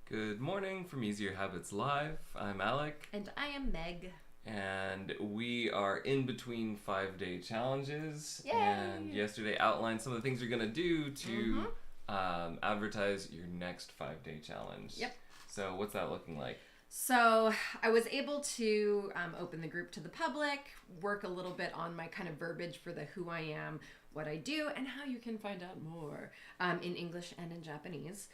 Good morning from Easier Habits Live. I'm Alec. And I am Meg. And we are in between 5-day challenges. Yay! And yesterday outlined some of the things you're going to do to advertise your next 5-day challenge. Yep. So what's that looking like? So I was able to open the group to the public, work a little bit on my kind of verbiage for the who I am, what I do, and how you can find out more in English and in Japanese.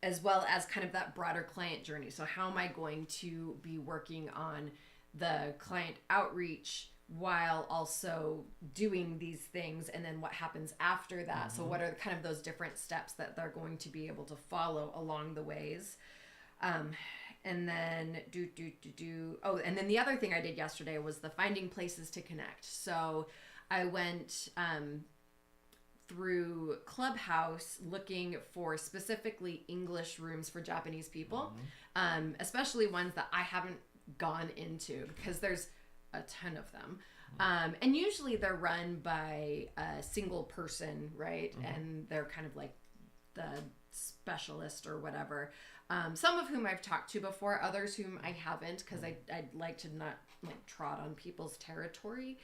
As well as kind of that broader client journey. So how am I going to be working on the client outreach while also doing these things, and then what happens after that? So what are kind of those different steps that they're going to be able to follow along the ways? And then and then the other thing I did yesterday was the finding places to connect. So I went through Clubhouse looking for specifically English rooms for Japanese people, especially ones that I haven't gone into, because there's a ton of them. And usually they're run by a single person, right? And they're kind of like the specialist or whatever. Some of whom I've talked to before, others whom I haven't, because I'd like to not like trot on people's territory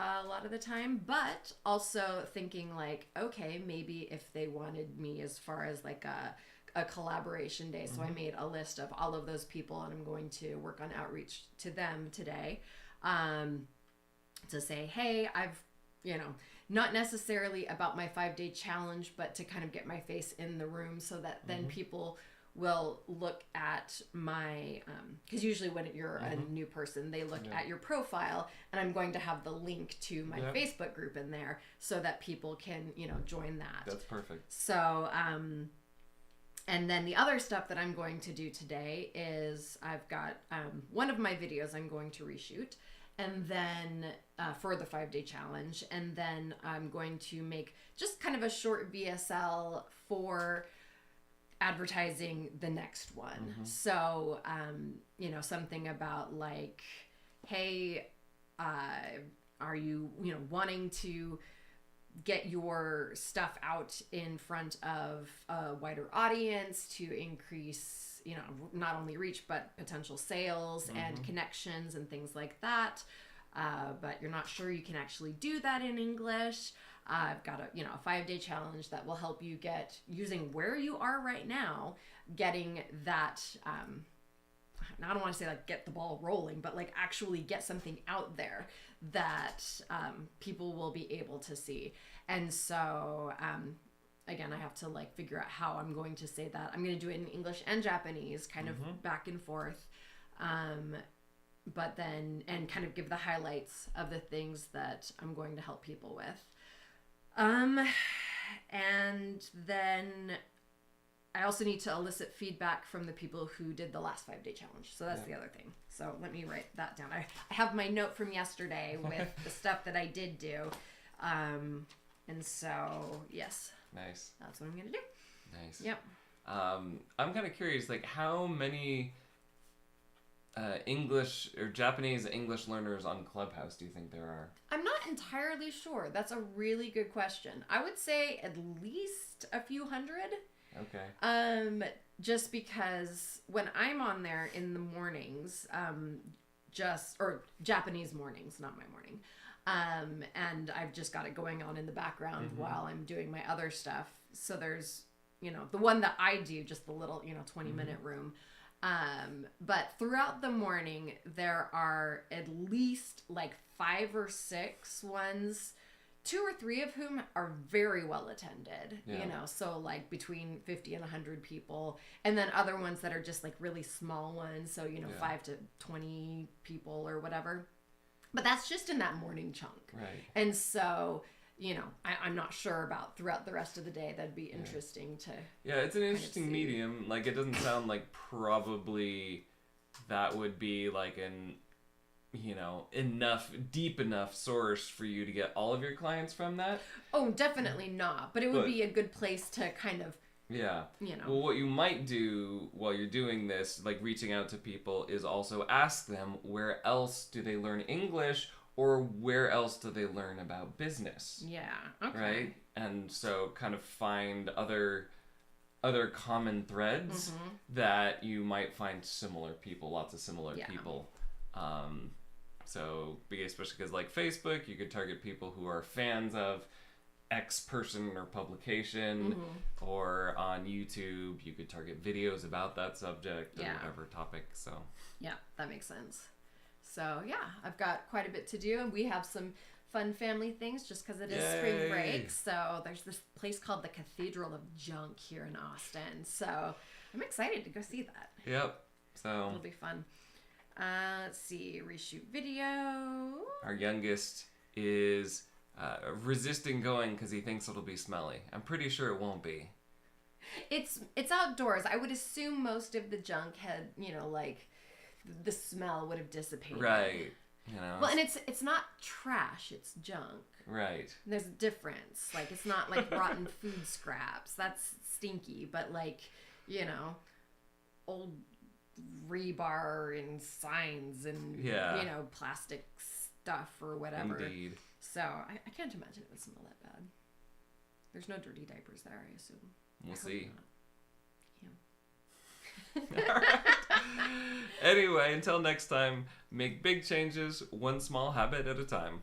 a lot of the time, but also thinking like, okay, maybe if they wanted me as far as like a collaboration day. So I made a list of all of those people, and I'm going to work on outreach to them today, to say, hey, I've, not necessarily about my 5-day challenge, but to kind of get my face in the room so that then people will look at my, because usually when you're a new person, they look at your profile, and I'm going to have the link to my Facebook group in there so that people can, join that. That's perfect. So, and then the other stuff that I'm going to do today is I've got one of my videos I'm going to reshoot, and then for the 5-day challenge, and then I'm going to make just kind of a short VSL for advertising the next one. So, something about like, hey, are you, wanting to get your stuff out in front of a wider audience to increase, not only reach, but potential sales and connections and things like that. But you're not sure you can actually do that in English. I've got a 5-day challenge that will help you get, using where you are right now, getting that, I don't want to say like get the ball rolling, but like actually get something out there that people will be able to see. And so, again, I have to like figure out how I'm going to say that. I'm going to do it in English and Japanese, kind of back and forth. But then, and kind of give the highlights of the things that I'm going to help people with. And then I also need to elicit feedback from the people who did the last 5-day challenge. So that's the other thing. So let me write that down. I have my note from yesterday with the stuff that I did do. And so, yes. Nice. That's what I'm going to do. Nice. Yep. I'm kind of curious, like how many English or Japanese English learners on Clubhouse do you think there are? I'm not entirely sure. That's a really good question. I would say at least a few hundred. Okay. Just because when I'm on there in the mornings, or Japanese mornings, not my morning, and I've just got it going on in the background while I'm doing my other stuff. So there's, the one that I do, just the little, 20-minute room. But throughout the morning, there are at least like 5 or 6 ones, 2 or 3 of whom are very well attended, so like between 50 and 100 people, and then other ones that are just like really small ones. So, 5 to 20 people or whatever, but that's just in that morning chunk. Right. And so, I'm not sure about throughout the rest of the day. That'd be interesting to. Yeah, it's an interesting medium. Like, it doesn't sound like probably that would be like an, deep enough source for you to get all of your clients from that. Oh, definitely not. But it would be a good place to kind of. Yeah. Well, what you might do while you're doing this, like reaching out to people, is also ask them where else do they learn English, or where else do they learn about business? Yeah. Okay. Right? And so kind of find other other common threads that you might find similar people, lots of similar people. So, especially because like Facebook, you could target people who are fans of X person or publication, or on YouTube, you could target videos about that subject or whatever topic. So, yeah, that makes sense. So, yeah, I've got quite a bit to do, and we have some fun family things just because it is spring break. So, there's this place called the Cathedral of Junk here in Austin. So, I'm excited to go see that. Yep. So, it'll be fun. Let's see, reshoot video. Our youngest is resisting going because he thinks it'll be smelly. I'm pretty sure it won't be. It's outdoors. I would assume most of the junk had, like the smell would have dissipated. Right. Well, and it's not trash, it's junk. Right. There's a difference. Like, it's not like rotten food scraps. That's stinky, but like, old rebar and signs and plastic stuff or whatever. Indeed. So I can't imagine it would smell that bad. There's no dirty diapers there, I assume. We'll see. Yeah. All right. Anyway, until next time, make big changes, one small habit at a time.